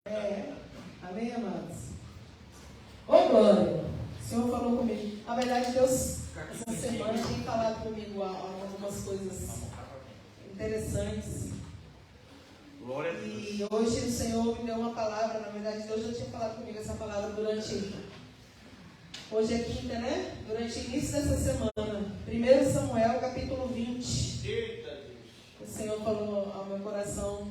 Amém, amados? Ô, glória! O Senhor falou comigo. Na verdade, Deus, essa semana, tem falado comigo algumas coisas interessantes. E hoje o Senhor me deu uma palavra. Na verdade, Deus já tinha falado comigo essa palavra durante... Hoje é quinta, né? Durante o início dessa semana. 1 Samuel, capítulo 20. O Senhor falou ao meu coração.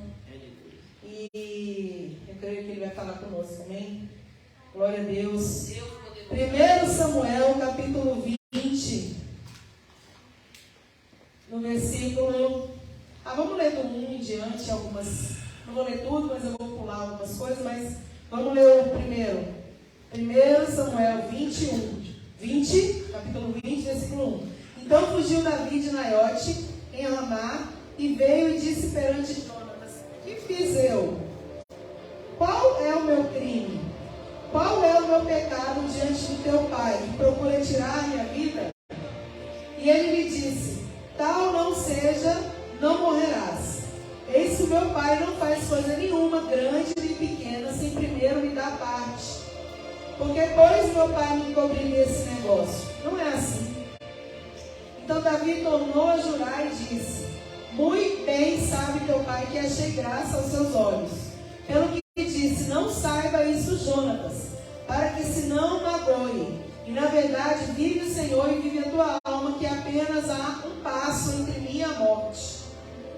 E eu creio que Ele vai falar conosco, amém? Glória a Deus. 1 Samuel, capítulo 20. No versículo... vamos ler do 1 em diante algumas... Não vou ler tudo, mas eu vou pular algumas coisas, mas vamos ler o primeiro. 1 Samuel 20, capítulo 20, versículo 1. Então fugiu Davi de Naiote, em Ramá, e veio e disse perante Jonatas: que fiz eu? Qual é o meu crime? Qual é o meu pecado diante do teu pai, que procura tirar a minha vida? E ele lhe disse: tal não seja, não morrerás. Eis que o meu pai não faz coisa nenhuma, grande nem pequena, sem primeiro me dar parte. Porque pois meu pai me encobriria esse negócio. Não é assim. Então Davi tornou a jurar e disse: muito bem sabe teu pai que achei graça aos seus olhos. Pelo que disse: não saiba isso Jonatas, para que se não magoe. E na verdade vive o Senhor e vive a tua alma, que apenas há um passo entre mim e a morte.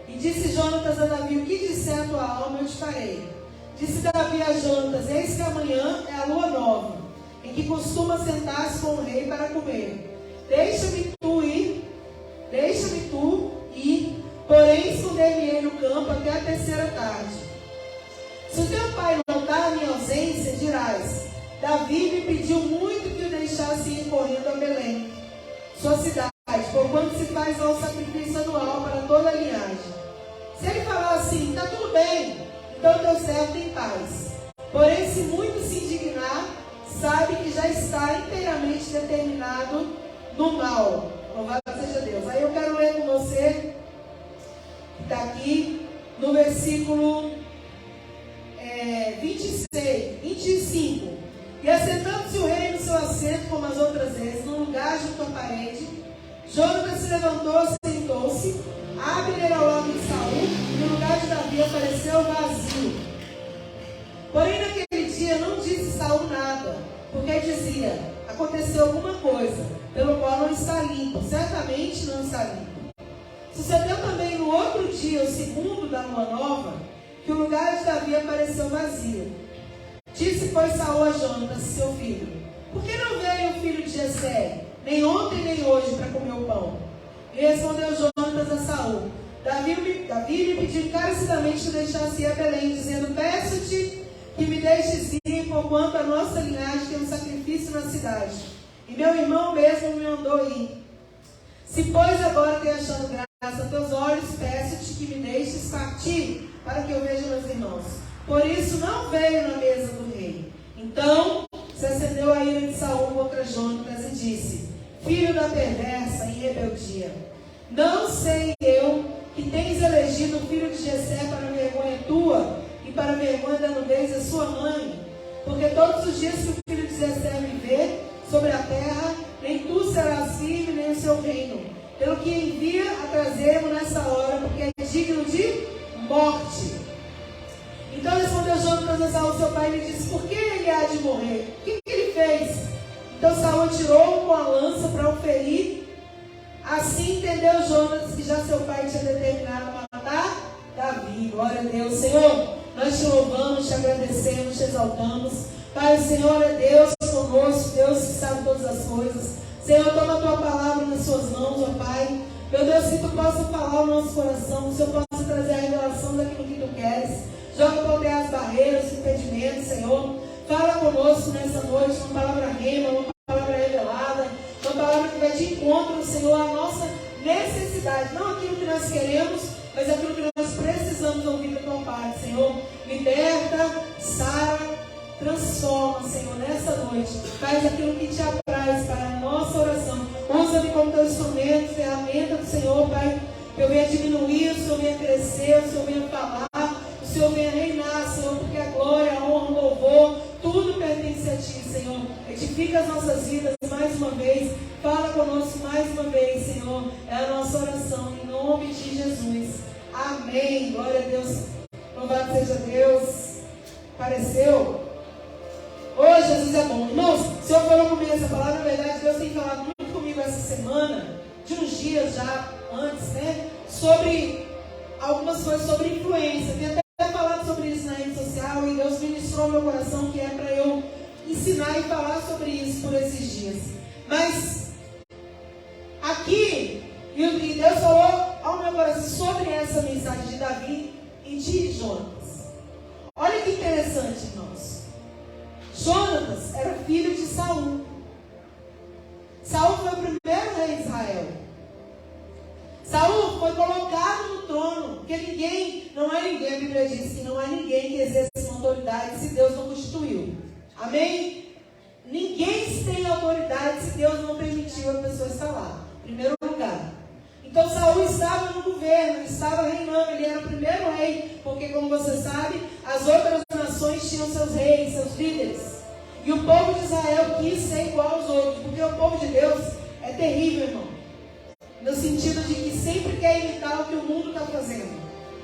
E disse Jonatas a Davi: o que disser a tua alma eu te farei. Disse Davi a Jonatas: eis que amanhã é a lua nova, em que costuma sentar-se com o rei para comer. Deixa-me tu ir, porém esconder-me-ei no campo até a terceira tarde. Se o teu pai notar a minha ausência, dirás: Davi me pediu muito que o deixasse ir correndo a Belém, sua cidade, porquanto se faz lá o sacrifício anual para toda a linhagem. Se ele falar assim: está tudo bem, então teu servo tem paz. Porém, se muito se indignar, sabe que já está inteiramente determinado no mal. Louvado seja Deus. Aí eu quero ler com você, que está aqui, no versículo 25. E assentando-se o rei no seu assento, como as outras vezes, num lugar junto à parede, Jonatas se levantou, sentou-se. Abner ao lado de Saul, e no lugar de Davi apareceu vazio. Porém, naquele dia não disse Saul nada, porque dizia: aconteceu alguma coisa, pelo qual não está limpo, certamente não está limpo. Sucedeu também no outro dia, o segundo da lua nova, que o lugar de Davi apareceu vazio. Disse, pois, Saul a Jonatas, seu filho: por que não veio o filho de Jessé, nem ontem nem hoje, para comer o pão? E respondeu Jonatas a Saul: Davi me pediu encarecidamente que deixasse ir a Belém, dizendo: peço-te que me deixes ir, porquanto a nossa linhagem tem um sacrifício na cidade. E meu irmão mesmo me mandou ir. Se, pois, agora tenho achado graça a teus olhos, peço-te que me deixes partir, para que eu veja meus irmãos. Por isso não veio na mesa do rei. Então se acendeu a ira de Saul contra Jonatas e disse: filho da perversa em rebeldia, não sei eu que tens elegido o filho de Jessé para a vergonha tua e para a vergonha da nudez da sua mãe, porque todos os dias que o filho de Jessé viver sobre a terra, nem tu serás firme, nem o seu reino, pelo que envia a trazer-mo nessa hora, porque é digno de morte. Então respondeu Jonatas a Saul, seu pai, e lhe disse: por que ele há de morrer? O que ele fez? Então Saul atirou com a lança para o ferir. Assim entendeu Jonatas que já seu pai tinha determinado matar Davi. Glória a Deus. Senhor, nós te louvamos, te agradecemos, te exaltamos. Pai, o Senhor é Deus conosco, Deus que sabe todas as coisas. Senhor, toma a tua palavra nas suas mãos, ó Pai. Meu Deus, que tu possa falar ao nosso coração, que o Senhor possa trazer a revelação daquilo que tu queres. Joga para terra as barreiras, os impedimentos, Senhor. Fala conosco nessa noite, uma palavra rema, uma palavra revelada, uma palavra que vai de encontro, Senhor, à nossa necessidade. Não aquilo que nós queremos, mas aquilo que nós precisamos ouvir da tua parte, Senhor. Liberta, sara, transforma, Senhor, nessa noite. Faz aquilo que te apraz, Pai, a nossa oração. Usa-me como teu instrumento, ferramenta do Senhor, Pai. Que eu venha diminuir, o Senhor venha crescer, o Senhor venha falar, o Senhor venha reinar, Senhor, porque a glória, a honra Senhor, edifica as nossas vidas mais uma vez, fala conosco mais uma vez, Senhor, é a nossa oração, em nome de Jesus, amém, glória a Deus, louvado seja Deus. Apareceu? Hoje Jesus é bom. Irmãos, o Senhor falou comigo essa palavra, na verdade Deus tem falado muito comigo essa semana, de uns dias já antes, né, sobre algumas coisas sobre influência. Tem até falado sobre isso na rede social e Deus ministrou meu coração que é para eu ensinar e falar sobre isso por esses dias. Mas aqui, e Deus falou ao meu coração sobre essa mensagem de Davi e de Jonatas. Olha que interessante, irmãos. Jonatas era filho de Saul. Saul foi o primeiro rei de Israel. Saul foi colocado no trono, porque não é ninguém, a Bíblia diz que não há ninguém que exerça uma autoridade se Deus não constituiu. Amém? Ninguém tem autoridade se Deus não permitiu a pessoa estar lá. Em primeiro lugar. Então Saul estava no governo, estava reinando, ele era o primeiro rei, porque como você sabe, as outras nações tinham seus reis, seus líderes. E o povo de Israel quis ser igual aos outros, porque o povo de Deus é terrível, irmão. No sentido de que sempre quer imitar o que o mundo está fazendo.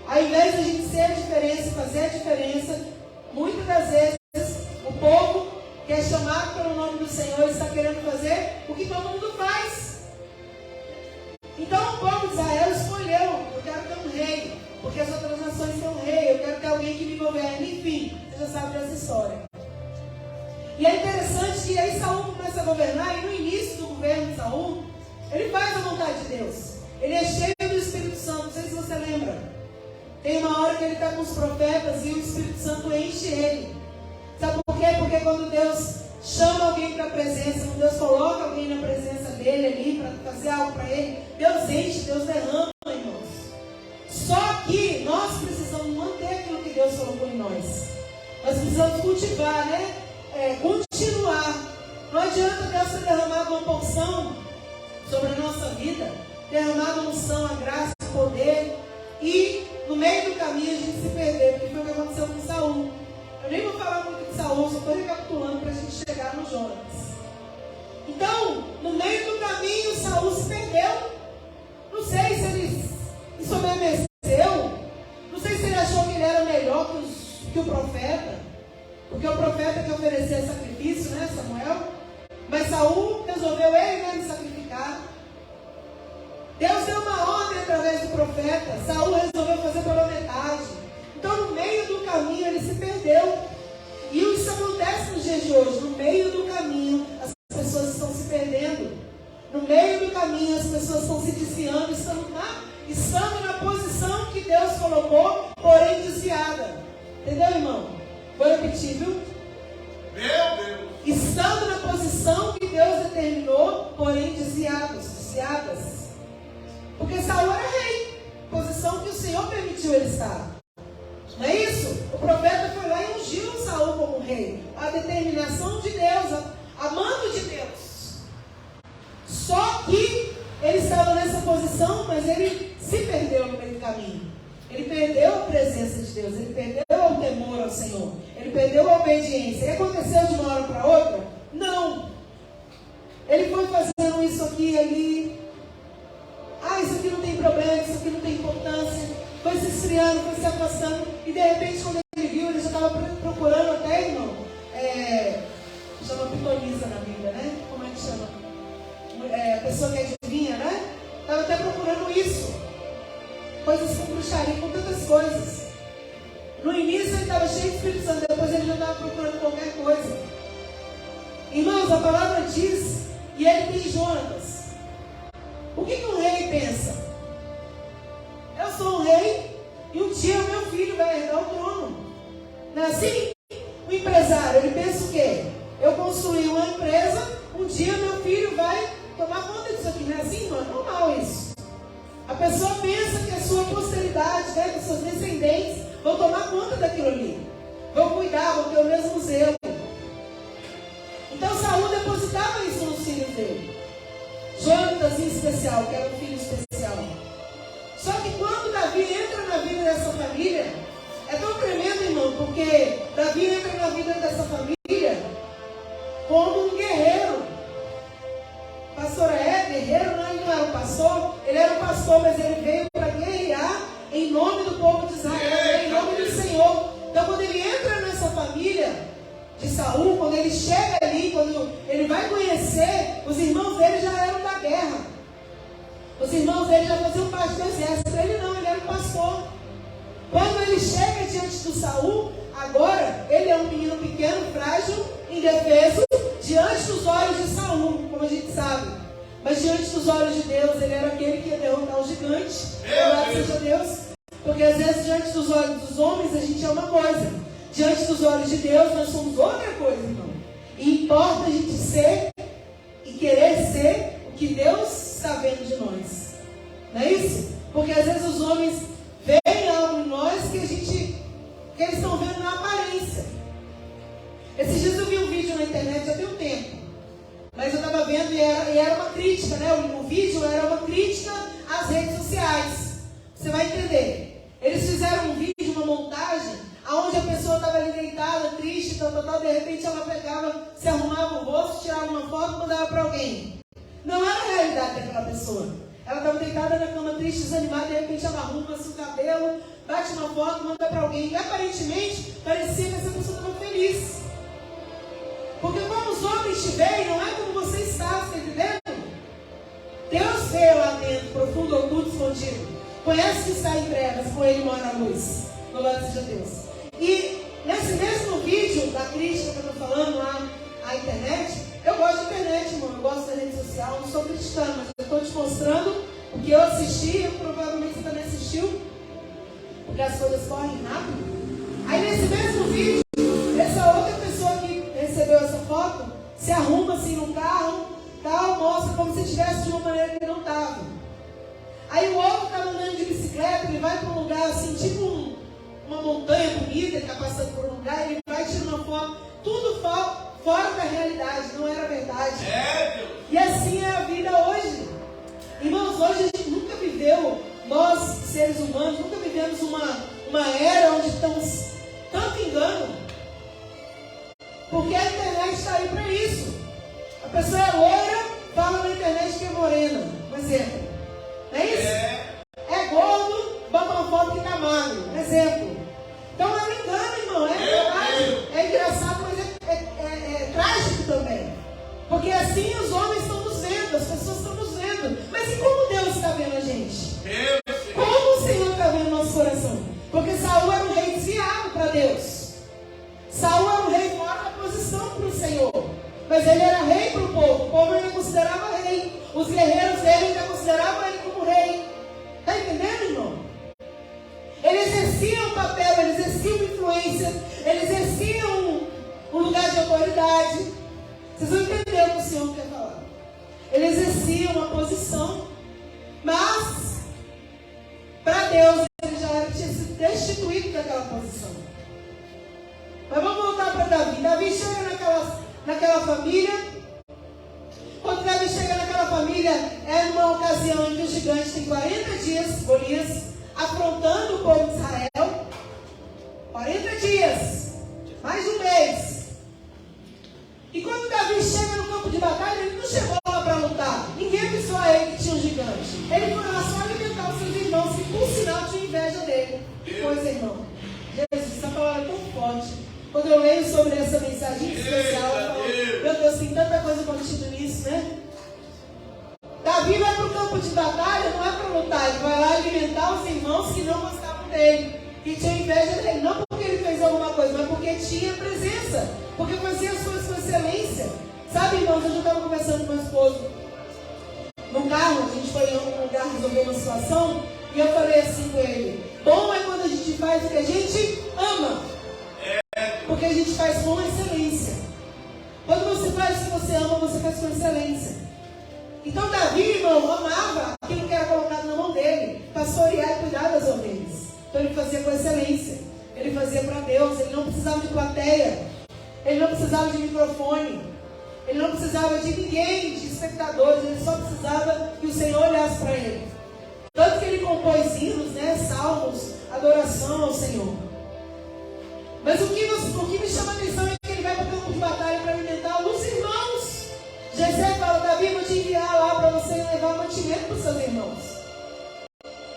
Ao invés de a gente ser a diferença e fazer a diferença, muitas das vezes o povo que é chamado pelo nome do Senhor está querendo fazer o que todo mundo faz. Então o povo de Israel escolheu, eu quero ter um rei, porque as outras nações têm um rei, eu quero ter alguém que me governe, enfim, você já sabe dessa história. E é interessante que aí Saul começa a governar, e no início do governo de Saul, ele faz a vontade de Deus. Ele é cheio do Espírito Santo, não sei se você lembra. Tem uma hora que ele está com os profetas e o Espírito Santo enche ele. Sabe por quê? Porque quando Deus chama alguém para a presença, quando Deus coloca alguém na presença dele ali, para fazer algo para ele, Deus enche, Deus derrama, irmãos. Só que nós precisamos manter aquilo que Deus colocou em nós. Nós precisamos cultivar, né? Continuar. Não adianta Deus ter derramado uma porção sobre a nossa vida, derramado a unção, a graça, o poder, e no meio do caminho a gente se perder, porque foi o que aconteceu com Saul. Eu nem vou falar muito de Saul, só estou recapitulando para a gente chegar no Jonatas. Então, no meio do caminho, Saul se perdeu. Não sei se ele ensoberbeceu, não sei se ele achou que ele era melhor que o profeta, porque o profeta que oferecia sacrifício, né, Samuel, mas Saul resolveu ele mesmo sacrificar. Deus deu uma ordem através do profeta, Saul resolveu fazer pela metade. Então no meio do caminho ele se perdeu. E isso acontece nos dias de hoje. No meio do caminho as pessoas estão se perdendo. No meio do caminho as pessoas estão se desviando, estando na posição que Deus colocou, porém desviada. Entendeu, irmão? Vou repetir, viu? Meu Deus! Estando na posição que Deus determinou, porém desviadas. Porque Saul era rei, posição que o Senhor permitiu ele estar. Não é isso? O profeta foi lá e ungiu Saul como rei. A determinação de Deus, a mando de Deus. Só que ele estava nessa posição, mas ele se perdeu no meio do caminho. Ele perdeu a presença de Deus, ele perdeu o temor ao Senhor, ele perdeu a obediência. E aconteceu de uma hora para outra? Não. Ele foi fazendo isso aqui e ali. Isso aqui não tem problema, isso aqui não tem importância. Foi se esfriando, foi se afastando. E de repente, quando ele viu, ele já estava procurando até, irmão. Chama pitonisa na Bíblia, né? Como é que chama? A pessoa que adivinha, né? Estava até procurando isso. Coisas com bruxaria, com tantas coisas. No início ele estava cheio de Espírito Santo, depois ele já estava procurando qualquer coisa. Irmãos, a palavra diz, e ele tem Jonatas. O que um rei pensa? Eu sou um rei e um dia meu filho vai herdar o trono. Não é assim? O empresário, ele pensa o quê? Eu construí uma empresa, um dia meu filho vai tomar conta disso aqui. Não é assim, mano? É normal isso. A pessoa pensa que a sua posteridade, né, que seus descendentes vão tomar conta daquilo ali. Vão cuidar, vão ter o mesmo zelo. Então Saul depositava isso nos filhos dele. Jonatas em especial, que era um filho especial. Só que quando Davi entra na vida dessa família, é tão tremendo, irmão, porque Davi entra na vida dessa família essa família de Saul, quando ele chega ali, quando ele vai conhecer, os irmãos dele já eram da guerra. Os irmãos dele já faziam parte do exército. Ele não, ele era um pastor. Quando ele chega diante do Saul, agora ele é um menino pequeno, frágil, indefeso, diante dos olhos de Saul, como a gente sabe. Mas diante dos olhos de Deus, ele era aquele que ia derrotar o gigante. Louvado seja Deus. Porque às vezes diante dos olhos dos homens a gente é uma coisa. Diante dos olhos de Deus nós somos outra coisa, irmão. E importa a gente ser e querer ser o que Deus está vendo de nós. Não é isso? Porque às vezes os homens veem algo em nós que eles estão vendo na aparência. Esses dias eu vi um vídeo na internet, já tem um tempo. Mas eu estava vendo e era uma crítica, né? O vídeo era uma crítica às redes sociais. Você vai entender. Eles fizeram um vídeo, uma montagem, onde a pessoa estava ali deitada, triste, tal, de repente ela pegava, se arrumava o rosto, tirava uma foto e mandava para alguém. Não era a realidade daquela pessoa. Ela estava deitada na cama triste, desanimada, de repente ela arruma-se o cabelo, bate uma foto, manda para alguém. E aparentemente parecia que essa pessoa estava feliz. Porque como os homens te veem, não é como você está, você está entendendo? Deus vê lá dentro, profundo, oculto, escondido. Conhece que está em trevas, com ele mora a luz. Louvado seja Deus. E nesse mesmo vídeo da crítica que eu estou falando lá, a internet, eu gosto da internet, irmão, eu gosto da rede social, não estou criticando, mas eu estou te mostrando o que eu assisti, e provavelmente você também assistiu, porque as coisas correm rápido. Aí nesse mesmo vídeo, essa outra pessoa que recebeu essa foto, se arruma assim no carro, tal, mostra como se estivesse de uma maneira que não estava. Aí o outro está andando de bicicleta, ele vai para um lugar assim, tipo uma montanha bonita, ele está passando por um lugar, ele vai tirando uma foto, tudo fora da realidade, não era verdade. E assim é a vida hoje. Irmãos, hoje a gente nunca viveu, nós seres humanos, nunca vivemos uma era onde estamos tanto engano. Porque a internet está aí para isso. A pessoa é loira, fala na internet que é morena, por exemplo. Não é isso? É gordo, bota uma foto que está magro, exemplo. Então é um engano, irmão, é verdade. É engraçado, mas é trágico também. Porque assim os homens estão nos vendo, as pessoas estão nos vendo. Mas e como Deus está vendo a gente? Como o Senhor está vendo o nosso coração? Porque Saul era um rei desviado para Deus. Saul era um rei fora da posição para o Senhor. Mas ele era rei para o povo ainda considerava rei. Os guerreiros dele ainda consideravam ele como rei. Está entendendo, irmão? Ele exercia um papel, ele exercia uma influência, ele exercia um lugar de autoridade. Vocês vão entender o que o Senhor quer falar. Ele exercia uma posição, mas para Deus ele já tinha sido destituído daquela posição. Mas vamos voltar para Davi. Davi chega naquela família. Quando Davi chega naquela família, é numa ocasião em que o gigante tem 40 dias, Golias, afrontando o povo de Israel. 40 dias, mais de um mês. E quando Davi chega no campo de batalha, ele não chegou lá para lutar. Ninguém avisou a ele que tinha um gigante. Ele foi lá só alimentar os seus irmãos, que por sinal tinha inveja dele. Que coisa, irmão. Jesus, essa palavra é tão forte. Quando eu leio sobre essa mensagem especial, eu falo, meu Deus, tem tanta coisa contida nisso, né? Davi vai para o campo de batalha, não é para lutar, ele vai lá alimentar os irmãos que não gostavam dele, que tinham inveja dele, não porque ele fez alguma coisa, mas porque tinha presença, porque fazia as coisas com excelência. Sabe, irmãos, eu já estava conversando com meu esposo no carro, a gente foi em algum lugar resolver uma situação, e eu falei assim com ele: bom é quando a gente faz o que a gente ama. Porque a gente faz com excelência. Quando você faz o que você ama, você faz com excelência. Então Davi, irmão, amava aquilo que era colocado na mão dele, pastorear e cuidar das ovelhas. Então ele fazia com excelência. Ele fazia para Deus. Ele não precisava de plateia. Ele não precisava de microfone. Ele não precisava de ninguém, de espectadores. Ele só precisava que o Senhor olhasse para ele. Tanto que ele compôs hinos, né, salmos, adoração ao Senhor. Mas o que me chama a atenção é que ele vai para o campo de batalha para alimentar os irmãos. Jessé fala: Davi, vou te enviar lá para você levar mantimento para os seus irmãos.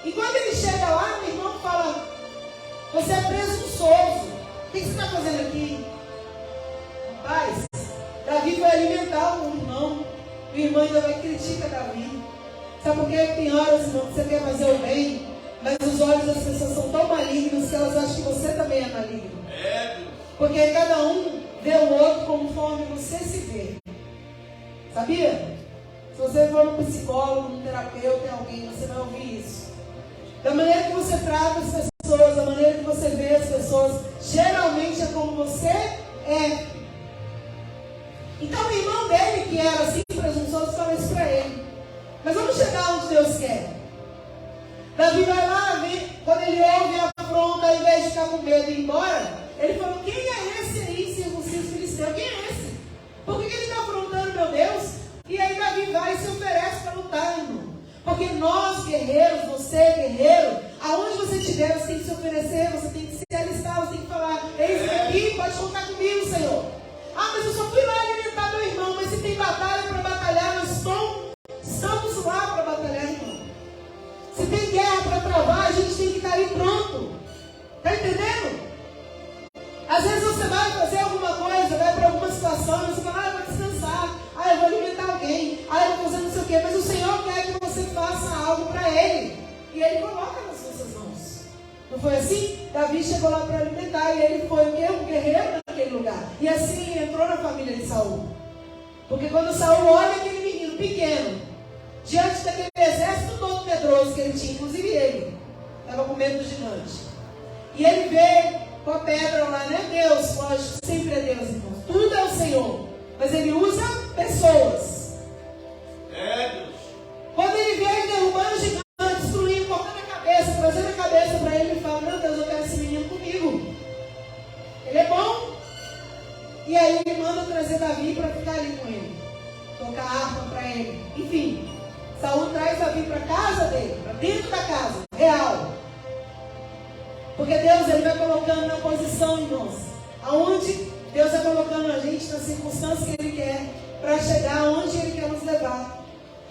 E quando ele chega lá, o irmão fala: você é presunçoso. O que você está fazendo aqui? Rapaz, Davi foi alimentar o irmão. O irmão ainda vai criticar Davi. Sabe por quê? Tem horas, irmão, que você quer fazer o bem, mas os olhos das pessoas são tão malignos que elas acham que você também é maligno. Porque cada um vê o outro conforme você se vê. Sabia? Se você for um psicólogo, um terapeuta, alguém, você vai ouvir isso. Da maneira que você trata as pessoas, da maneira que você vê as pessoas, geralmente é como você é. Então o irmão dele, que era assim presunçoso, falou isso para ele. Mas vamos chegar onde Deus quer. Davi vai lá, quando ele ouve a afronta, ao invés de ficar com medo e ir embora, ele falou: quem é esse aí, circunciso filisteu? Quem é esse? Por que ele está afrontando meu Deus? E aí Davi vai e se oferece para lutar, irmão. Porque nós, guerreiros, você, guerreiro, aonde você estiver, você tem que se oferecer, você tem que se alistar, você tem que falar: eis aqui, pode contar comigo, Senhor. Ah, mas eu só fui lá alimentar meu irmão. Mas se tem batalha para batalhar, nós estamos lá para batalhar, irmão. Se tem guerra para travar, a gente tem que estar ali pronto. Está entendendo? Às vezes você vai fazer alguma coisa, vai para alguma situação, e você fala: eu vou descansar, eu vou alimentar alguém, eu vou fazer não sei o quê. Mas o Senhor quer que você faça algo para Ele. E Ele coloca nas suas mãos. Não foi assim? Davi chegou lá para alimentar e ele foi o quê? Um guerreiro naquele lugar. E assim ele entrou na família de Saul. Porque quando Saul olha aquele menino pequeno, diante daquele exército todo medroso que ele tinha, inclusive ele, estava com medo do gigante. E ele vê com a pedra lá, não é Deus, lógico, sempre é Deus, irmãos. Tudo é o Senhor. Mas ele usa pessoas. É Deus. Quando ele vê ele derrubando o gigante, destruindo, cortando a cabeça, trazendo a cabeça para ele, ele fala: meu Deus, eu quero esse menino comigo. Ele é bom. E aí ele manda trazer Davi para ficar ali com ele. Tocar harpa para ele. Enfim, Saul traz Davi para a casa dele, para dentro da casa, real. Porque Deus, Ele vai colocando na posição, irmãos, aonde Deus vai colocando a gente nas circunstâncias que Ele quer, para chegar onde Ele quer nos levar.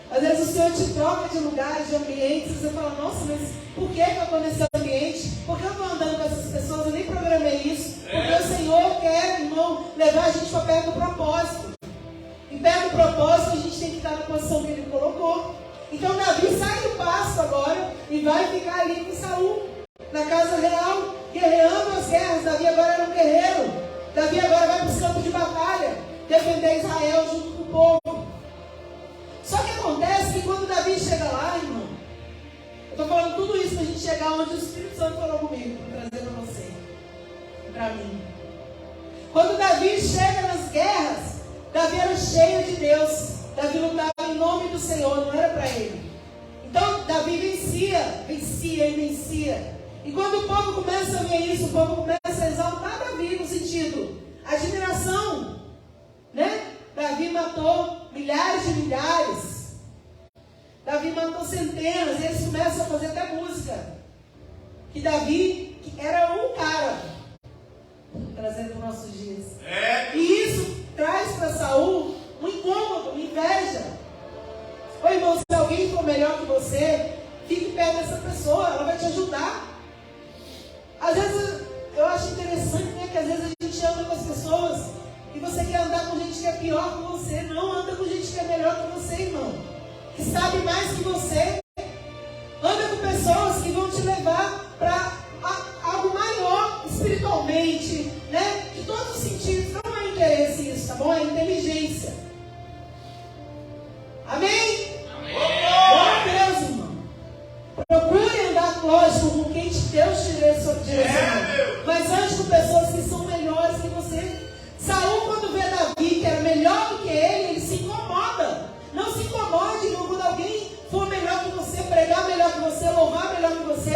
Às vezes o Senhor te troca de lugares, de ambientes, e você fala: nossa, mas por que eu estou nesse ambiente? Por que eu estou andando com essas pessoas? Eu nem programei isso. Porque o Senhor quer, irmão, levar a gente para perto do propósito. E perto do propósito a gente tem que estar na posição que Ele colocou. Então Davi sai do pasto agora e vai ficar ali com Saul, na casa real, guerreando as guerras. Davi agora era um guerreiro. Davi agora vai para os campos de batalha, defender Israel junto com o povo. Só que acontece que quando Davi chega lá, irmão, eu estou falando tudo isso para a gente chegar onde o Espírito Santo falou comigo, para trazer para você, para mim. Quando Davi chega nas guerras, Davi era cheio de Deus. Davi lutava em nome do Senhor, não era para ele. Então Davi vencia. E quando o povo começa a ver isso, o povo começa a exaltar Davi no sentido, admiração, né? Davi matou milhares de milhares. Davi matou centenas. E eles começam a fazer até música. Que Davi era um cara, trazendo para os nossos dias. E isso traz para Saul um incômodo, uma inveja. Ô irmão, se alguém for melhor que você, fique perto dessa pessoa, ela vai te ajudar. Às vezes eu acho interessante, né, que às vezes a gente anda com as pessoas e você quer andar com gente que é pior que você. Não anda com gente que é melhor que você, irmão, que sabe mais que você. Anda com pessoas que vão te levar para algo maior espiritualmente, né? De todos os sentidos. Não é interesse isso, tá bom? É inteligência. Amém? Glória a Deus, irmão. Procure andar, lógico, com quem Deus te direcionou. Mas ande com pessoas que são melhores que você. Saul, quando vê Davi, que era melhor do que ele se incomoda. Não se incomode, irmão, quando alguém for melhor que você, pregar melhor que você, louvar melhor que você.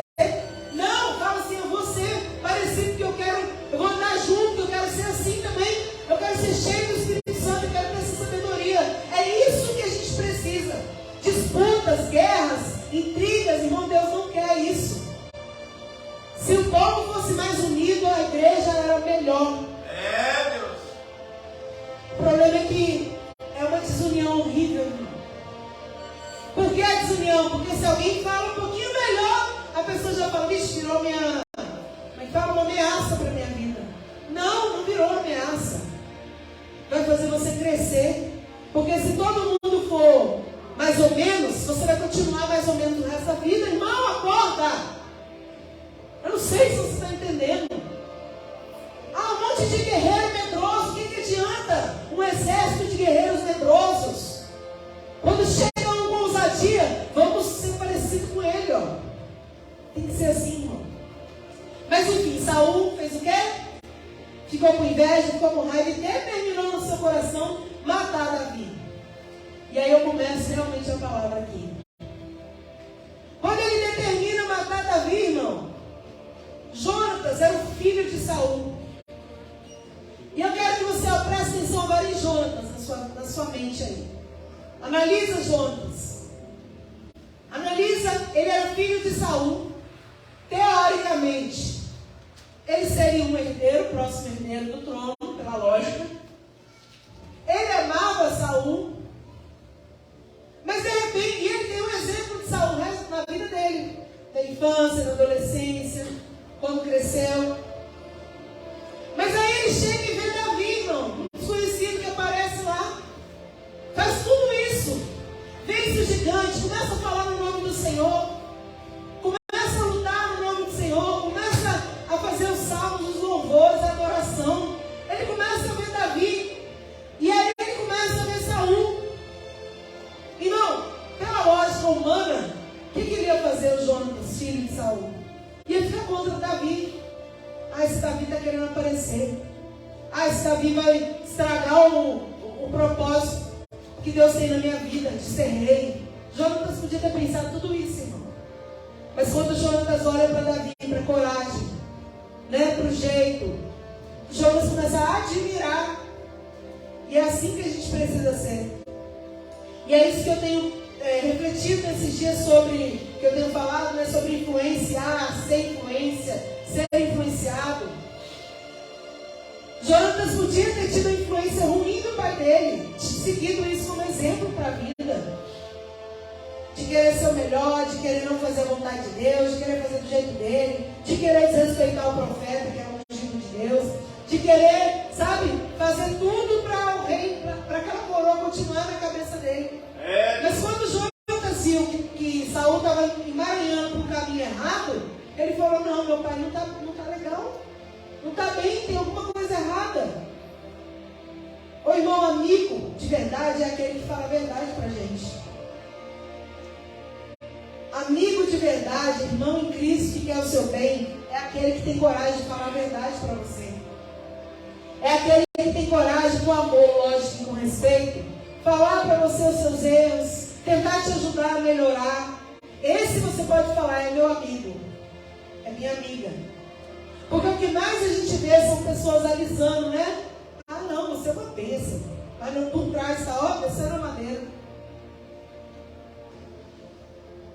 Não, fala assim: eu vou ser parecido, que eu vou andar junto, eu quero ser assim também. Eu quero ser cheio do Espírito Santo, eu quero ter essa sabedoria. É isso que a gente precisa. Disputas, guerras, intrigas, irmão, Deus não quer isso. Se o povo fosse mais unido, a igreja era melhor. Deus. O problema é que é uma desunião horrível, irmão. Por que a desunião? Porque se alguém fala um pouquinho melhor, a pessoa uma ameaça. Vai fazer você crescer. Porque se todo mundo for mais ou menos, você vai continuar mais ou menos o resto da vida. Irmão, acorda! Eu não sei se você está entendendo. Há um monte de guerreiro medroso. O que adianta um exército de guerreiros medrosos? Quando chega um com ousadia, vamos ser parecidos com ele, ó. Tem que ser assim, irmão. Mas enfim, Saul fez o quê? Ficou com inveja, ficou com raiva e determinou no seu coração matar Davi. E aí eu começo realmente a palavra aqui. Quando ele determina matar Davi, irmão, Jonatas era o filho de Saul. E eu quero que você preste atenção agora em Jonatas, na sua mente aí. Analisa Jonatas. Analisa, ele era filho de Saul. Teoricamente, ele seria um herdeiro, próximo herdeiro do trono, pela lógica. Ele amava Saul. Mas de repente, e ele tem um exemplo de Saul na vida dele. Na infância, na adolescência, quando cresceu. Mas aí ele chega e vê Davi, irmão, um desconhecido que aparece lá. Faz tudo isso. Vence o gigante, começa a falar no nome do Senhor. Começa a lutar no nome do Senhor. Começa a fazer os salmos, os louvores, a adoração. Ele começa a ver Davi. E aí ele começa a ver Saul. Irmão, pela lógica humana, o que queria fazer o Jonatas, filho de Saul? Ia ficar contra Davi. Esse Davi está querendo aparecer. Esse Davi vai estragar o propósito que Deus tem na minha vida, de ser rei. Jonatas podia ter pensado tudo isso, irmão. Mas quando Jonatas olha para Davi, para a coragem, né, para o jeito, Jonatas começa a admirar. E é assim que a gente precisa ser. E é isso que eu tenho refletido nesses dias sobre, que eu tenho falado, né, sobre influenciar, ser influência, ser influenciado. Jonatas podia ter tido a influência ruim do pai dele, seguido isso como exemplo para a vida. De querer ser o melhor, de querer não fazer a vontade de Deus, de querer fazer do jeito dele, de querer desrespeitar o profeta, que é o ungido de Deus, de querer, sabe, fazer tudo para o rei, para aquela coroa continuar na cabeça dele. Mas quando Jonatas viu que Saul estava emaranhando para o caminho errado, ele falou: não, meu pai não tá legal, não está bem, tem alguma coisa errada. O irmão amigo de verdade é aquele que fala a verdade para a gente. Amigo de verdade, irmão em Cristo que quer o seu bem, é aquele que tem coragem de falar a verdade para você. É aquele que tem coragem, com amor, lógico e com respeito, falar para você os seus erros, tentar te ajudar a melhorar. Esse você pode falar: é meu amigo, é minha amiga. Porque o que mais a gente vê são pessoas alisando, né? Não, você é uma bênção. Mas não, por trás está, ó, descendo a madeira.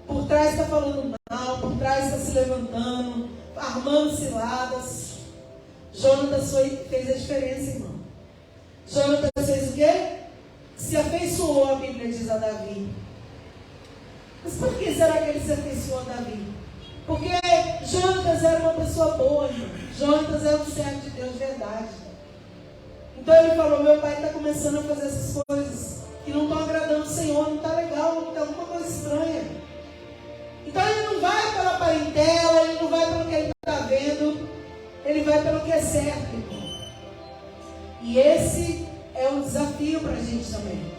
Por trás está falando mal, por trás está se levantando, armando ciladas. Jonatas fez a diferença, irmão. Jonatas fez o quê? Se afeiçoou, a Bíblia diz, a Davi. Mas por que será que ele se afeiçoou a Davi? Porque Jonatas era uma pessoa boa, irmão. Jonatas era um servo de Deus de verdade. Então ele falou: meu pai está começando a fazer essas coisas que não estão agradando o Senhor, não está legal, está alguma coisa estranha. Então ele não vai pela parentela, ele não vai pelo que ele está vendo, ele vai pelo que é certo, irmão. E esse é um desafio para a gente também.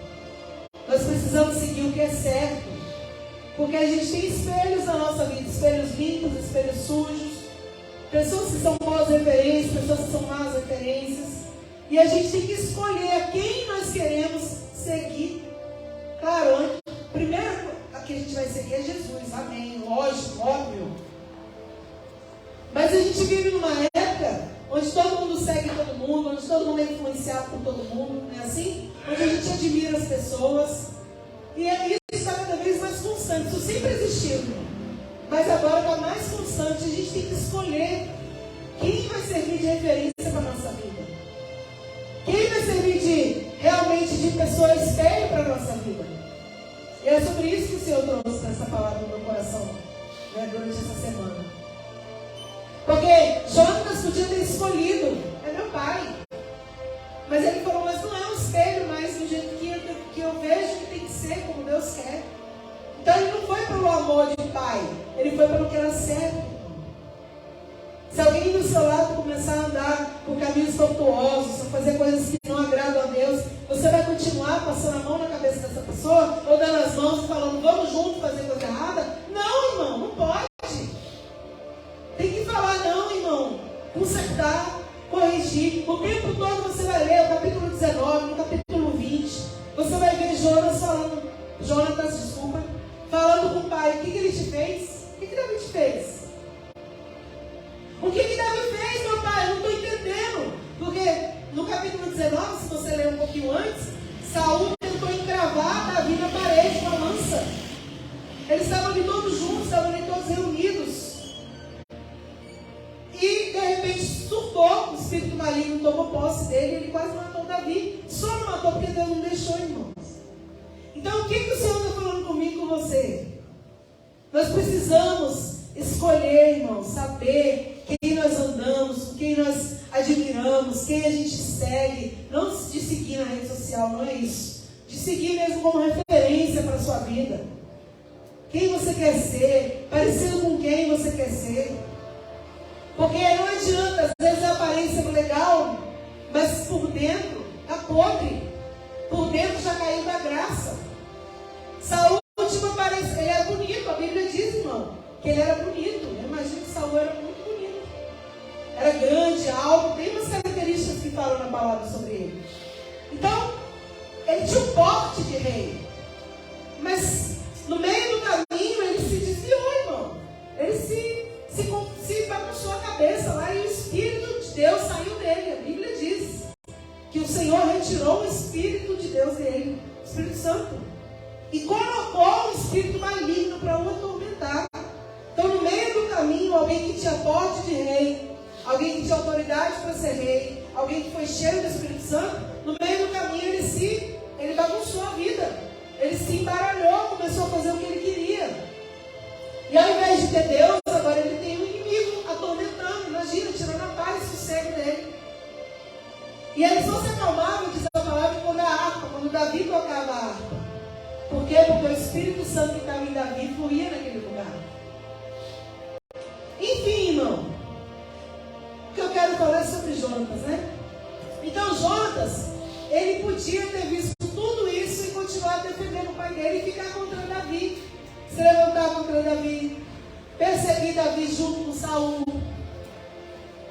Nós precisamos seguir o que é certo, porque a gente tem espelhos na nossa vida, espelhos limpos, espelhos sujos, pessoas que são boas referências, pessoas que são más referências, e a gente tem que escolher a quem nós queremos seguir. Claro, primeiro a que a gente vai seguir é Jesus, amém, lógico, óbvio. Mas a gente vive numa época onde todo mundo segue todo mundo, onde todo mundo é influenciado por todo mundo, não é assim? Onde a gente admira as pessoas. E isso está cada vez mais constante. Isso sempre existiu, mas agora está mais constante. A gente tem que escolher quem vai servir de referência para a nossa vida. Quem vai servir realmente de pessoa espelho para a nossa vida. E é sobre isso que o Senhor trouxe essa palavra no meu coração, né, durante essa semana. Porque Jonatas podia ter escolhido: é meu pai, Mas ele falou, mas não é um espelho, mas do jeito que eu vejo que tem que ser, como Deus quer. Então ele não foi pelo amor de pai, ele foi pelo que era certo. Se alguém do seu lado começar a andar por caminhos tortuosos, a fazer coisas que não agradam a Deus, você vai continuar passando a mão na cabeça dessa pessoa, ou dando as mãos e falando, vamos juntos fazer coisa errada? Não, irmão, não pode. Tem que falar não, irmão. Consertar, corrigir. O tempo todo você vai ler o capítulo 19, no capítulo 20. Você vai ver Jonatas, falando com o pai. O que ele te fez? O que Davi te fez? O que Davi fez, meu pai? Eu não estou entendendo. Porque no capítulo 19, se você ler um pouquinho antes, Saul tentou encravar Davi na parede com a lança. Eles estavam ali todos juntos, estavam ali todos reunidos. E de repente surtou, o espírito maligno tomou posse dele e ele quase matou Davi. Só não matou porque Deus não deixou, irmãos. Então o que o Senhor está falando comigo e com você? Nós precisamos escolher, irmãos, saber quem nós andamos, com quem nós admiramos, quem a gente segue. Não de seguir na rede social, não é isso. De seguir mesmo como referência para a sua vida. Quem você quer ser, parecido com quem você quer ser. Porque não adianta, às vezes a aparência é legal, mas por dentro está podre. Por dentro já caiu da graça. Saúl, tipo, aparência, ele era bonito, a Bíblia diz, irmão, que ele era bonito. Eu imagino que Saúl era muito bonito. Era grande, alto, tem umas características que falam na palavra sobre ele. Então, ele tinha um porte de rei. Mas no meio do caminho ele se desviou, irmão. Ele se bagunçou a cabeça lá e o Espírito de Deus saiu dele. A Bíblia diz que o Senhor retirou o Espírito de Deus dele, o Espírito Santo, e colocou um espírito maligno para o atormentar. Então, no meio do caminho, alguém que tinha porte de rei, alguém que tinha autoridade para ser rei, alguém que foi cheio do Espírito Santo, no meio do caminho ele bagunçou a vida. Ele se embaralhou, começou a fazer o que ele queria. E ao invés de ter Deus, agora ele tem um inimigo atormentando. Imagina, tirando a paz e o sossego dele. E ele só se acalmava, diz a palavra, quando Davi tocava a harpa. Por quê? Porque o Espírito Santo que estava em Davi fluía naquele lugar. Enfim, irmão, o que eu quero falar é sobre Jonatas, né? Então, Jonatas, ele podia ter visto tudo isso e continuar defendendo o pai dele e ficar contra Davi. Se levantar contra Davi, perseguir Davi junto com Saul,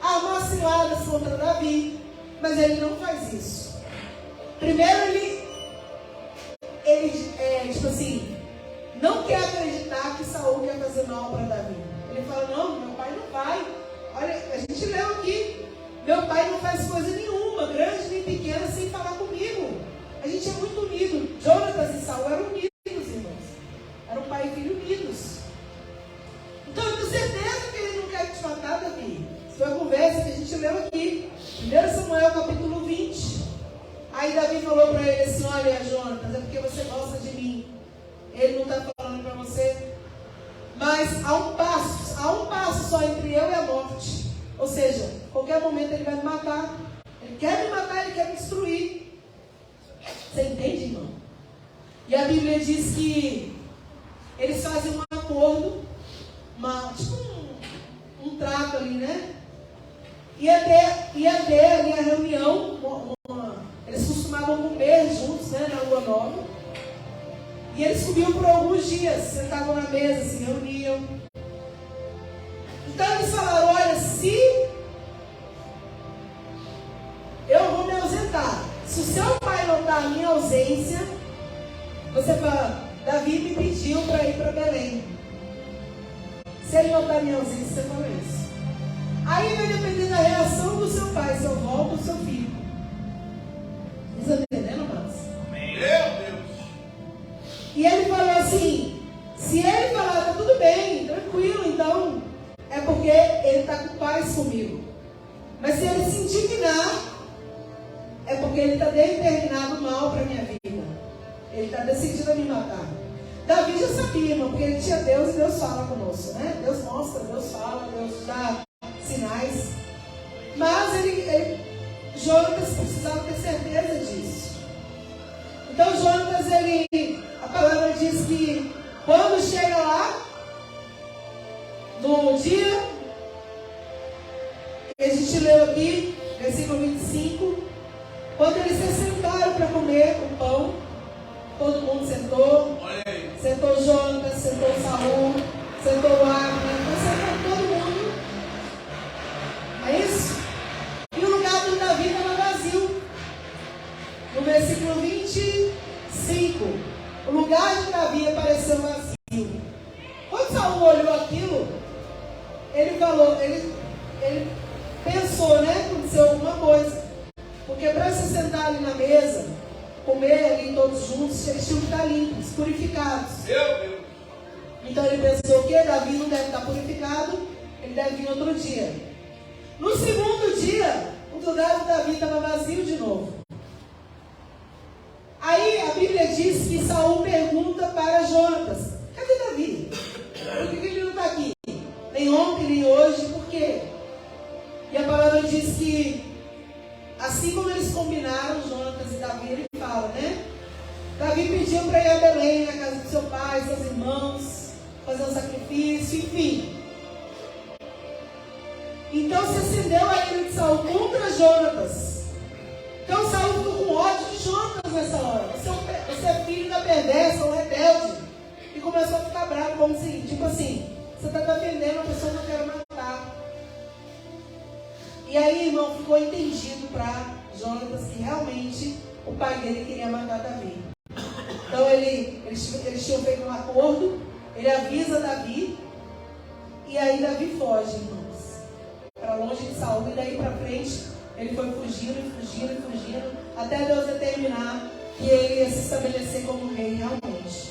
armar ciladas contra Davi, mas ele não faz isso. Primeiro ele tipo assim, não quer acreditar que Saul quer fazer mal para Davi. Ele fala, não, meu pai não vai. Olha, a gente leu aqui, meu pai não faz coisa nenhuma, grande nem pequena, sem falar comigo. A gente é muito unido. Jonatas e Saul eram unidos, irmãos. Eram pai e filho unidos. Então eu tenho certeza que ele não quer te matar, Davi. Isso foi a conversa que a gente leu aqui. 1 Samuel capítulo 20. Aí Davi falou para ele assim, olha, Jonatas, é porque você gosta de mim. Ele não está falando para você. Mas há um passo só entre eu e a morte. Ou seja, a qualquer momento ele vai me matar. Ele quer me matar, ele quer me destruir. Você entende, irmão? E a Bíblia diz que eles fazem um acordo, tipo um trato ali, né? Ia ter ali a reunião, eles costumavam comer juntos, né, na lua nova. E eles comiam por alguns dias, sentavam na mesa, se reuniam. Então eles falaram, olha, se eu vou me ausentar, se o seu pai notar a minha ausência, você fala, Davi me pediu para ir para Belém. Se ele notar a minha ausência, você fala isso. Aí vai depender da reação do seu pai, se eu volto ou seu filho. Vocês estão entendendo, amados? Meu Deus! E ele falou assim, se ele falar, tá tudo bem, tranquilo, então é porque ele está com paz comigo. Mas se ele se indignar, é porque ele está determinado mal para a minha vida. Ele está decidido a me matar. Davi já sabia, irmão, porque ele tinha Deus e Deus fala conosco, né? Deus mostra, Deus fala, Deus dá sinais. Mas Jonatas precisava ter certeza disso. Então Jonatas, a palavra diz que quando chega lá, no dia que a gente leu aqui, versículo 25, quando eles se sentaram para comer o pão, todo mundo sentou. Sentou Jonatas, sentou Saul, sentou Abner, sentou todo mundo. É isso? E o lugar do Davi estava vazio. No versículo 25, o lugar de Davi apareceu vazio. Quando Saul olhou aquilo, ele falou, ele pensou, né? Aconteceu alguma coisa. Porque para se sentar ali na mesa, comer ali todos juntos, eles tinham que estar limpos, purificados. Meu Deus. Então ele pensou que Davi não deve estar purificado, ele deve vir outro dia. No segundo dia, o lugar de Davi estava vazio de novo. Aí a Bíblia diz que Saul pergunta para Jonatas: cadê Davi? Por que ele não está aqui? Nem ontem, nem hoje, por quê? E a palavra diz que assim como eles combinaram, Jonatas e Davi, ele fala, né? Davi pediu para ir a Belém, na casa do seu pai, seus irmãos, fazer um sacrifício, enfim. Então se acendeu a ira de Saul contra Jonatas. Então Saul ficou com ódio de Jonatas nessa hora. Você é filho da perversa, um rebelde. E começou a ficar bravo, como assim, tipo assim, você está defendendo uma pessoa que eu quero matar. E aí, irmão, ficou entendido para Jonatas que realmente o pai dele queria matar Davi. Então eles tinham feito um acordo, ele avisa Davi, e aí Davi foge, irmãos, para longe de Saul, e daí para frente ele foi fugindo, até Deus determinar que ele ia se estabelecer como rei realmente.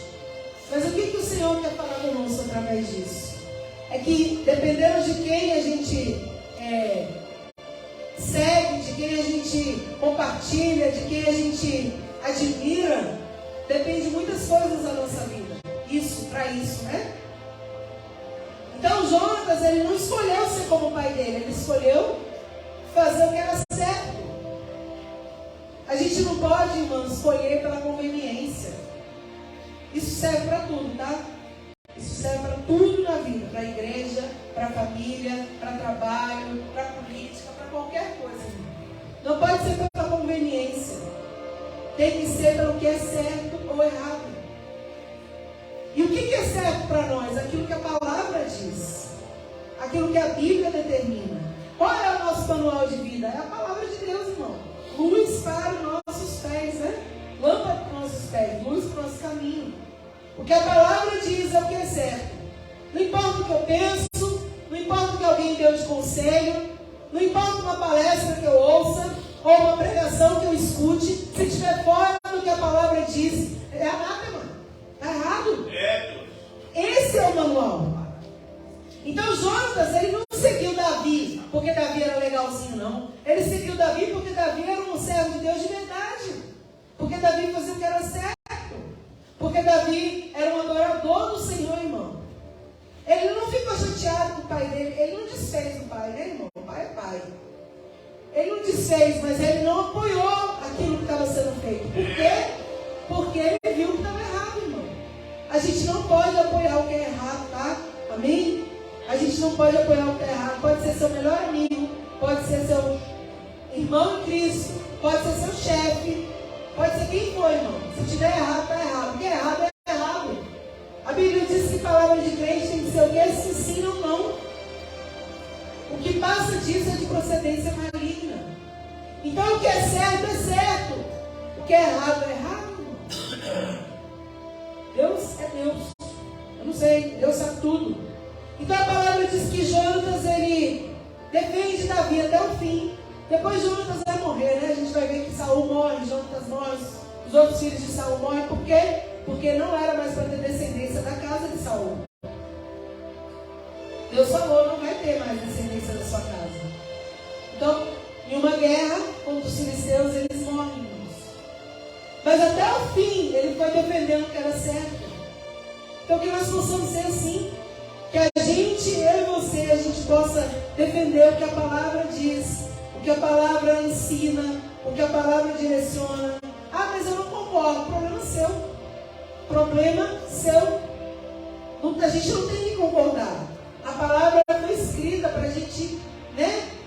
Mas o que o Senhor quer falar conosco através disso? É que dependendo de quem a gente segue, de quem a gente compartilha, de quem a gente admira, depende de muitas coisas da nossa vida. Para isso, né? Então Jonatas, ele não escolheu ser como o pai dele, ele escolheu fazer o que era certo. A gente não pode, irmãos, escolher pela conveniência. Isso serve para tudo, tá? Isso serve para tudo na vida, para a igreja, para a família, para trabalho, para política, para qualquer coisa. Não pode ser pela conveniência. Tem que ser pelo que é certo ou errado. E o que é certo para nós? Aquilo que a palavra diz. Aquilo que a Bíblia determina. Qual é o nosso manual de vida? É a palavra de Deus, irmão. Luz para os nossos pés, né? Lâmpada para os nossos pés, luz para o nosso caminho. O que a palavra diz é o que é certo. Não importa o que eu penso, não importa o que alguém deu de conselho, não importa uma palestra que eu ouça, ou uma pregação que eu escute, se estiver fora do que a palavra diz, é anátema. Está errado. Esse é o manual. Então Jonatas, ele não seguiu Davi porque Davi era legalzinho, não. Ele seguiu Davi porque Davi era um servo de Deus de verdade. Porque Davi fazia o que era certo. Porque Davi era um adorador do Senhor, irmão. Ele não ficou chateado com o pai dele. Ele não desfez o pai, né, irmão? O pai é pai. Ele não desfez, mas ele não apoiou aquilo que estava sendo feito. Por quê? Porque ele viu que estava errado, irmão. A gente não pode apoiar o que é errado, tá? Amém? A gente não pode apoiar o que é errado. Pode ser seu melhor amigo, pode ser seu irmão em Cristo, pode ser seu chefe, pode ser quem for, irmão. Se tiver errado, está errado. O que é errado é errado. A Bíblia diz que palavra de crente tem que ser o que? Se sim ou não. O que passa disso é de procedência maligna. Então o que é certo é certo. O que é errado é errado. Deus é Deus. Eu não sei, Deus sabe tudo. Então a palavra diz que Jonatas, ele defende Davi até o fim. Depois Jonatas vai morrer, né? A gente vai ver que Saul morre, Jonatas morre, os outros filhos de Saul morrem. Por quê? Porque não era mais para ter descendência da casa de Saul. Deus falou, não vai ter mais descendência da sua casa. Então, em uma guerra contra os filisteus, eles morrem, irmãos. Mas até o fim, ele foi defendendo o que era certo. Então, que nós possamos ser assim. Que a gente, eu e você, a gente possa defender o que a palavra diz. O o que a palavra ensina, o que a palavra direciona. Ah, mas eu não concordo. Problema seu. Problema seu. A gente não tem que concordar. A palavra foi escrita para a gente,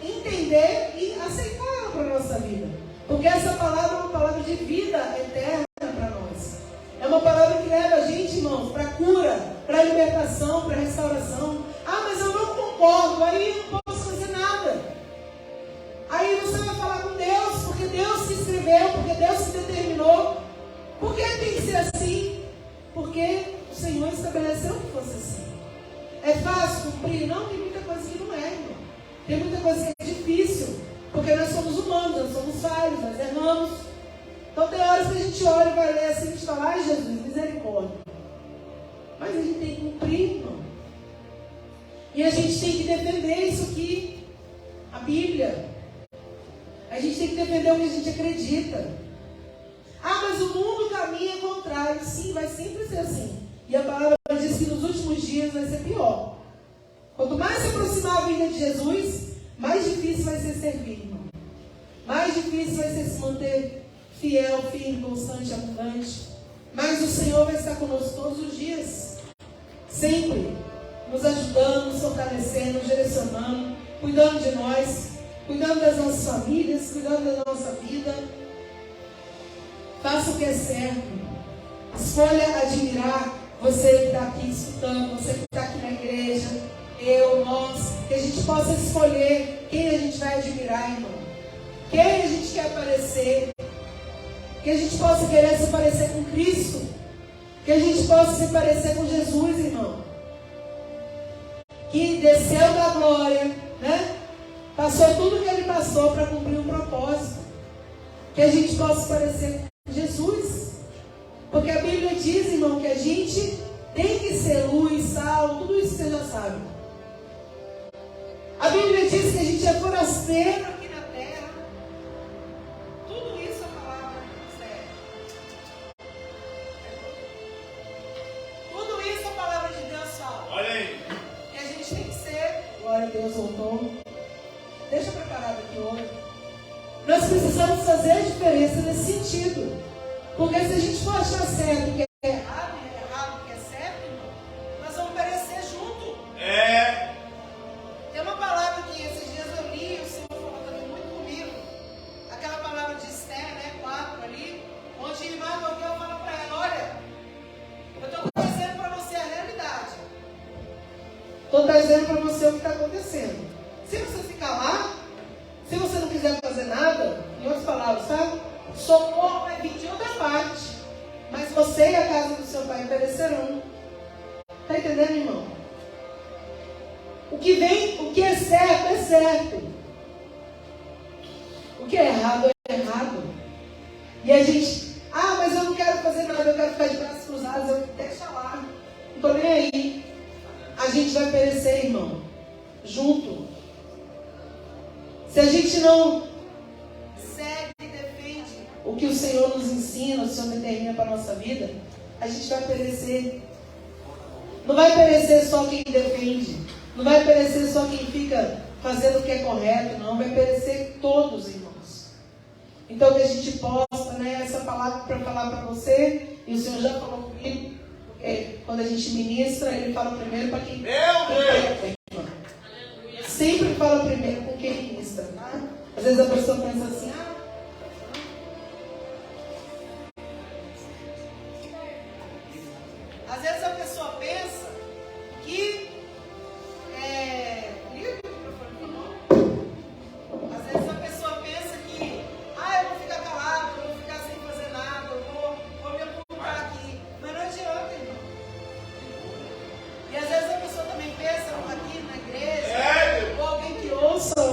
entender e aceitar ela para a nossa vida. Porque essa palavra é uma palavra de vida eterna para nós. É uma palavra que leva a gente, irmãos, para cura, para libertação, para restauração. Ah, mas eu não concordo, aí eu não posso fazer nada. Aí você vai falar com Deus, porque Deus se escreveu, porque Deus se determinou. Por que tem que ser assim? Porque o Senhor estabeleceu que fosse assim. É fácil cumprir? Não, tem muita coisa que não é, irmão. Tem muita coisa que é difícil, porque nós somos humanos, nós somos falhos, nós erramos. Então tem horas que a gente olha e vai ler assim, a gente fala, ai Jesus, misericórdia. Mas a gente tem que cumprir, irmão. E a gente tem que defender isso aqui, a Bíblia. A gente tem que defender o que a gente acredita. Ah, mas o mundo caminha contrário. Sim, vai sempre ser assim. E a palavra diz que nos últimos dias vai ser pior. Quanto mais se aproximar a vinda de Jesus, mais difícil vai ser servir, irmão. Mais difícil vai ser se manter fiel, firme, constante, abundante. Mas o Senhor vai estar conosco todos os dias. Sempre. Nos ajudando, nos fortalecendo, nos direcionando, cuidando de nós, cuidando das nossas famílias, cuidando da nossa vida. Faça o que é certo. Escolha admirar você que está aqui escutando, você que está aqui na igreja, eu, nós, que a gente possa escolher quem a gente vai admirar, irmão. Quem a gente quer parecer. Que a gente possa querer se parecer com Cristo. Que a gente possa se parecer com Jesus, irmão. Que desceu da glória, passou tudo que ele passou para cumprir um propósito. Que a gente possa parecer com Jesus. Porque a Bíblia diz, irmão, que a gente tem que ser luz, sal, tudo isso você já sabe. A Bíblia diz que a gente é forasteiro aqui na terra. Tudo isso a palavra serve. Tudo isso a palavra de Deus fala. Olha aí. E a gente tem que ser. Glória a Deus, voltou. Deixa preparado aqui hoje. Nós precisamos fazer a diferença nesse sentido. Porque se a gente for achar certo que é errado e errado que é certo, irmão, nós vamos perecer junto. Tem uma palavra que esses dias eu li, o Senhor falou também muito comigo. Aquela palavra de Esther, 4 ali, onde Mardoqueu fala para ela, olha, eu estou trazendo para você a realidade. Estou trazendo para você o que está acontecendo. Se você ficar lá, se você não quiser fazer nada, em outras palavras, sabe? Socorro vai vir de outra parte. Mas você e a casa do seu pai perecerão. Está entendendo, irmão? O que é certo, é certo. O que é errado, é errado. E a gente, mas eu não quero fazer nada, eu quero ficar de braços cruzados, deixa lá. Não estou nem aí. A gente vai perecer, irmão. Junto. Se a gente não segue e defende o que o Senhor nos ensina, o Senhor determina para a nossa vida, a gente vai perecer. Não vai perecer só quem defende. Não vai perecer só quem fica fazendo o que é correto. Não, vai perecer todos, irmãos. Então que a gente possa, essa palavra para falar para você, e o Senhor já falou comigo, porque quando a gente ministra, Ele fala primeiro para quem prega. Sempre fala primeiro com quem ministra, tá? Às vezes a pessoa pensa assim, às vezes a pessoa pensa que às vezes a pessoa pensa que eu vou ficar calado, eu vou ficar sem fazer nada, eu vou me ocultar aqui. Mas não adianta, irmão. E às vezes a pessoa também pensa aqui na igreja, ou alguém que ouça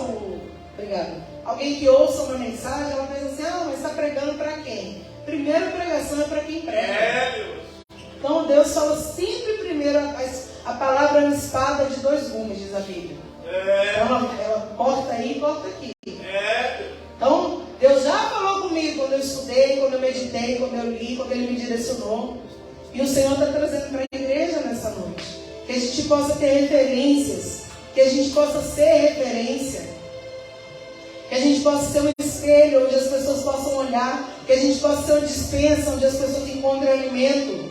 alguém que ouça uma mensagem, ela pensa assim, mas está pregando para quem? Primeiro a pregação é para quem prega. Então Deus fala sempre primeiro, a palavra é uma espada de 2 gumes, diz a Bíblia. Então ela corta aí e corta aqui. Então Deus já falou comigo quando eu estudei, quando eu meditei, quando eu li, quando Ele me direcionou. E o Senhor está trazendo para a igreja nessa noite. Que a gente possa ter referências, que a gente possa ser referência. Que a a gente possa ser um espelho onde as pessoas possam olhar, que a gente possa ser uma despensa onde as pessoas encontrem alimento.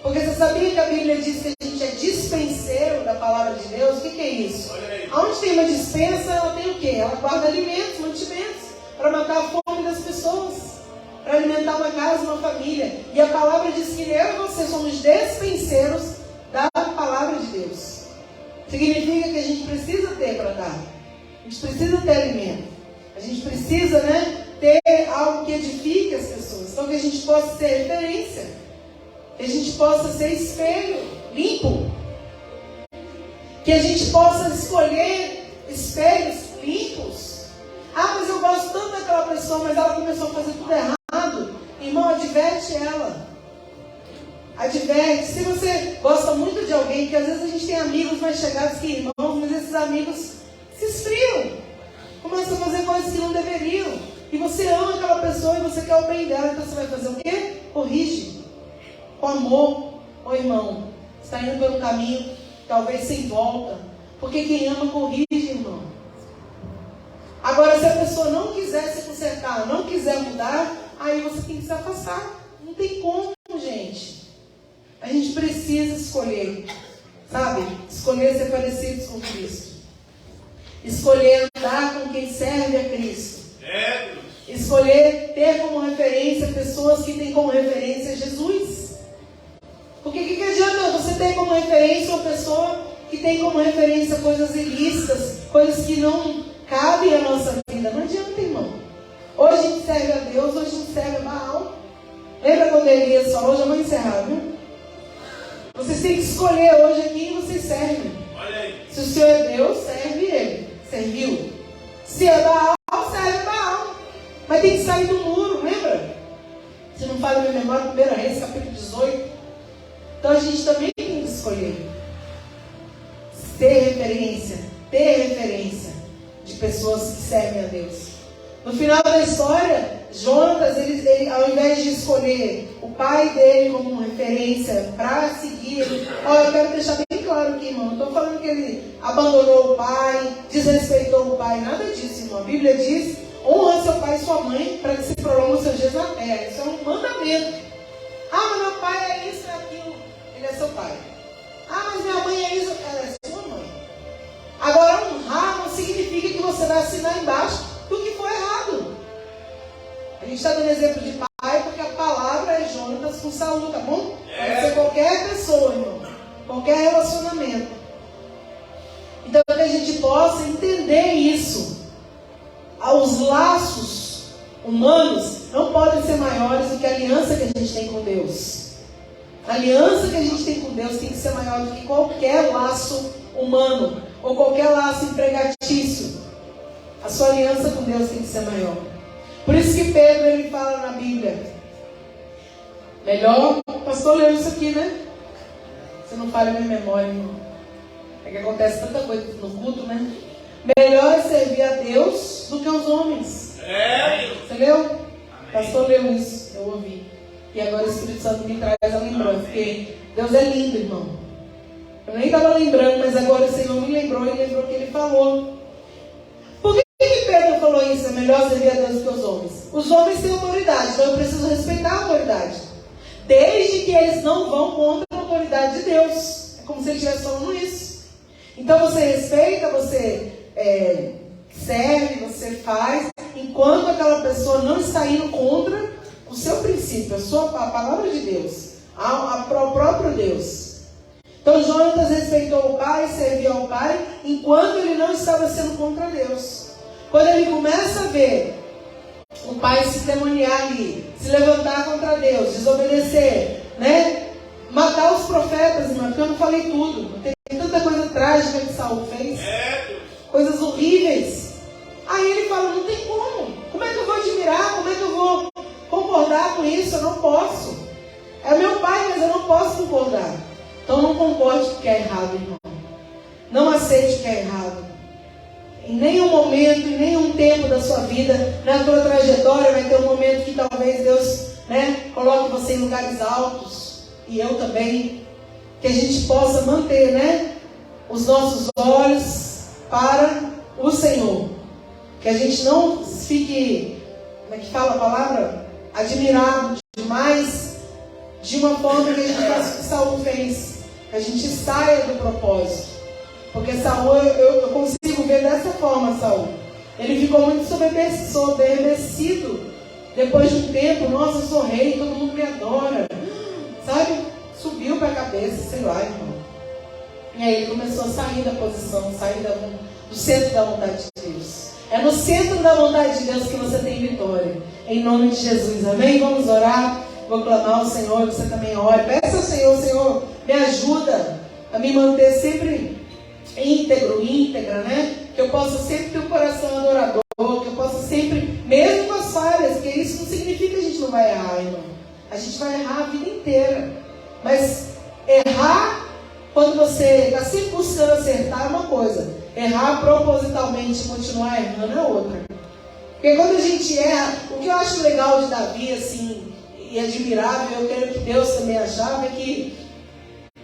Porque você sabia que a Bíblia diz que a gente é dispenseiro da palavra de Deus? O que é isso? Onde tem uma dispensa, ela tem o quê? Ela guarda alimentos, mantimentos, para matar a fome das pessoas, para alimentar uma casa, uma família. E a palavra diz que eu e você somos dispenseiros da palavra de Deus. Significa que a gente precisa ter para dar. A gente precisa ter alimento. A gente precisa, ter algo que edifique as pessoas. Então que a gente possa ser referência. Que a gente possa ser espelho, limpo. Que a gente possa escolher espelhos limpos. Ah, mas eu gosto tanto daquela pessoa, mas ela começou a fazer tudo errado. Irmão, adverte ela. Adverte. Se você gosta muito de alguém, que às vezes a gente tem amigos mais chegados que irmãos, mas esses amigos se esfriam. Começam a fazer coisas que não deveriam. E você ama aquela pessoa e você quer o bem dela. Então você vai fazer o quê? Corrige. Com amor. Ô irmão, você está indo por um caminho talvez sem volta. Porque quem ama corrige, irmão. Agora, se a pessoa não quiser se consertar, não quiser mudar, aí você tem que se afastar. Não tem como, gente. A gente precisa escolher, sabe? Escolher ser parecidos com Cristo. Escolher andar com quem serve a Cristo. Escolher ter como referência pessoas que têm como referência Jesus. Porque o que adianta você ter como referência uma pessoa que tem como referência coisas ilícitas, coisas que não cabem à nossa vida? Não adianta, irmão. Hoje a gente serve a Deus, hoje a gente serve a Baal. Lembra quando Elias falou? Já vou encerrar, viu? Vocês têm que escolher hoje a quem vocês servem. Se o Senhor é Deus, serve Ele. Serviu. Se é Baal, serve Baal. Mas tem que sair do muro, lembra? Se não falha a minha memória, 1 Reis, capítulo 18. Então a gente também tem que escolher. Ter referência de pessoas que servem a Deus. No final da história, Jonatas, ele, ao invés de escolher o pai dele como referência para seguir, eu quero deixar bem claro aqui, irmão, não estou falando que ele abandonou o pai, desrespeitou o pai, nada disso, irmão. A Bíblia diz: honra seu pai e sua mãe para que se prolongue os seus dias na terra. Isso é um mandamento. Ah, mas meu pai é isso, é aquilo. Ele é seu pai. Ah, mas minha mãe é isso, ela é sua mãe. Agora, honrar não significa que você vai assinar embaixo do que foi errado. A gente está dando exemplo de pai porque a palavra é Jonatas com Saul, tá bom? Pode ser qualquer pessoa, irmão. Qualquer relacionamento. Então, que a gente possa entender isso. Os laços humanos não podem ser maiores do que a aliança que a gente tem com Deus. A aliança que a gente tem com Deus tem que ser maior do que qualquer laço humano ou qualquer laço empregatício. A sua aliança com Deus tem que ser maior. Por isso que Pedro, ele fala na Bíblia. Melhor, o pastor leu isso aqui, né? Você não falha a minha memória, irmão. É que acontece tanta coisa no culto, né? Melhor é servir a Deus do que aos homens. Você leu? O pastor leu isso, eu ouvi. E agora o Espírito Santo me traz a lembrança. Porque Deus é lindo, irmão. Eu nem estava lembrando, mas agora o Senhor me lembrou e lembrou que Ele falou. Por que Pedro falou isso? É melhor servir a Deus do que os homens. Os homens têm autoridade, então eu preciso respeitar a autoridade. Desde que eles não vão contra a autoridade de Deus. É como se ele estivesse falando isso. Então você respeita, você serve, você faz, enquanto aquela pessoa não está indo contra o seu princípio, a palavra de Deus, o próprio Deus. Então Jonatas respeitou o pai, serviu ao pai, enquanto ele não estava sendo contra Deus. Quando ele começa a ver o pai se demoniar ali, se levantar contra Deus, desobedecer, matar os profetas, irmão, porque eu não falei tudo. Tem tanta coisa trágica que Saul fez, coisas horríveis. Aí ele fala: não tem como. Como é que eu vou admirar? Como é que eu vou concordar com isso? Eu não posso. É meu pai, mas eu não posso concordar. Então não concorde com o que é errado, irmão. Não aceite o que é errado. Em nenhum momento, em nenhum tempo da sua vida, na tua trajetória, vai ter um momento que talvez Deus coloque você em lugares altos. E eu também. Que a gente possa manter os nossos olhos para o Senhor. Que a gente não fique, como é que fala a palavra? Admirado demais de uma forma que a gente faça o que Saul fez. Que a gente saia do propósito. Porque Saul, eu consigo ver dessa forma, Saul. Ele ficou muito soberbecido. Depois de um tempo, nossa, eu sou rei, todo mundo me adora. Sabe? Subiu para a cabeça, sei lá, irmão. E aí ele começou a sair da posição, sair do centro da vontade de Deus. É no centro da vontade de Deus que você tem vitória. Em nome de Jesus, amém? Vamos orar. Vou clamar ao Senhor, você também ore. Peça ao Senhor, Senhor, me ajuda a me manter sempre íntegra, né? Que eu possa sempre ter um coração adorador, que eu possa sempre, mesmo com as falhas, porque isso não significa que a gente não vai errar, irmão. A gente vai errar a vida inteira. Mas errar, quando você está sempre buscando acertar, é uma coisa. Errar propositalmente e continuar errando é outra. Porque quando a gente erra, o que eu acho legal de Davi, assim, e admirável, eu creio que Deus também achava, é que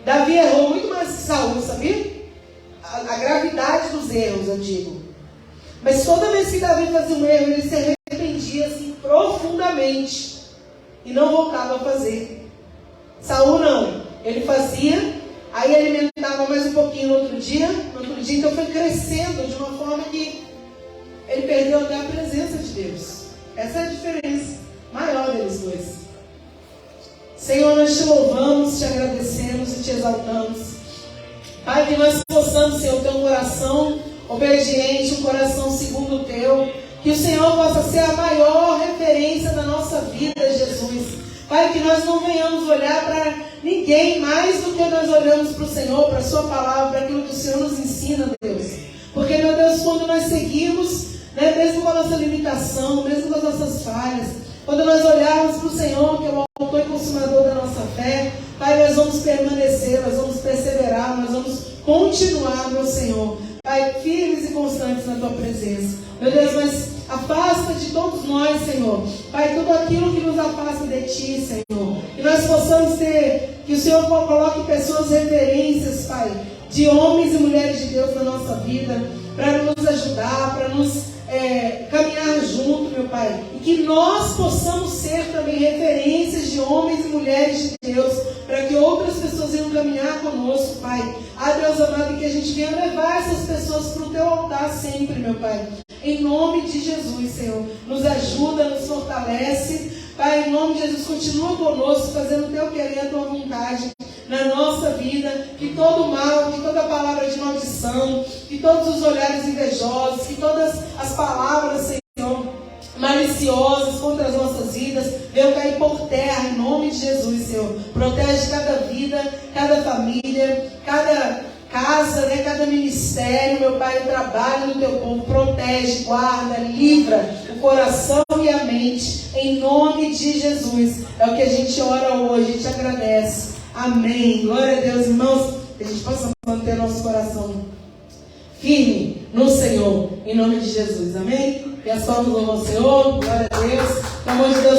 Davi errou muito mais que Saul, sabia? A gravidade dos erros, eu digo. Mas toda vez que Davi fazia um erro, ele se arrependia assim, profundamente. E não voltava a fazer. Saul não. Ele fazia, aí alimentava mais um pouquinho no outro dia. Então foi crescendo de uma forma que ele perdeu até a presença de Deus. Essa é a diferença maior deles dois. Senhor, nós te louvamos, te agradecemos e te exaltamos. Pai, que nós possamos, Senhor, ter um coração obediente, um coração segundo o teu. Que o Senhor possa ser a maior referência da nossa vida, Jesus. Pai, que nós não venhamos olhar para ninguém mais do que nós olhamos para o Senhor, para a sua palavra, para aquilo que o Senhor nos ensina, Deus. Porque, meu Deus, quando nós seguimos, né, mesmo com a nossa limitação, mesmo com as nossas falhas, quando nós olharmos para o Senhor, que é o autor e consumador da nossa fé, Pai, nós vamos permanecer, nós vamos perseverar, nós vamos continuar, meu Senhor. Pai, firmes e constantes na Tua presença. Meu Deus, mas afasta de todos nós, Senhor. Pai, tudo aquilo que nos afasta de Ti, Senhor. Que nós possamos ter, que o Senhor coloque pessoas referências, Pai, de homens e mulheres de Deus na nossa vida, para nos ajudar, para nos caminhar junto, meu Pai. E que nós possamos ser também referências de homens e mulheres de Deus, para que outras pessoas venham caminhar conosco, Pai. Ah, Deus amado, e que a gente venha levar essas pessoas para o Teu altar sempre, meu Pai. Em nome de Jesus, Senhor. Nos ajuda, nos fortalece. Pai, em nome de Jesus, continua conosco, fazendo o Teu querer, a Tua vontade na nossa vida. Que todo mal, que toda palavra de maldição, que todos os olhares invejosos, que todas as palavras, Senhor, maliciosas contra as nossas vidas, venham cair por terra, em nome de Jesus, Senhor. Protege cada vida, cada família, cada casa, né, cada ministério, meu Pai, o trabalho do Teu povo. Protege, guarda, livra o coração e a mente, em nome de Jesus. É o que a gente ora hoje, a gente agradece. Amém. Glória a Deus, irmãos. Que a gente possa manter nosso coração firme no Senhor, em nome de Jesus. Amém. E as palmas louvam ao Senhor. Glória a Deus. Pelo amor de Deus.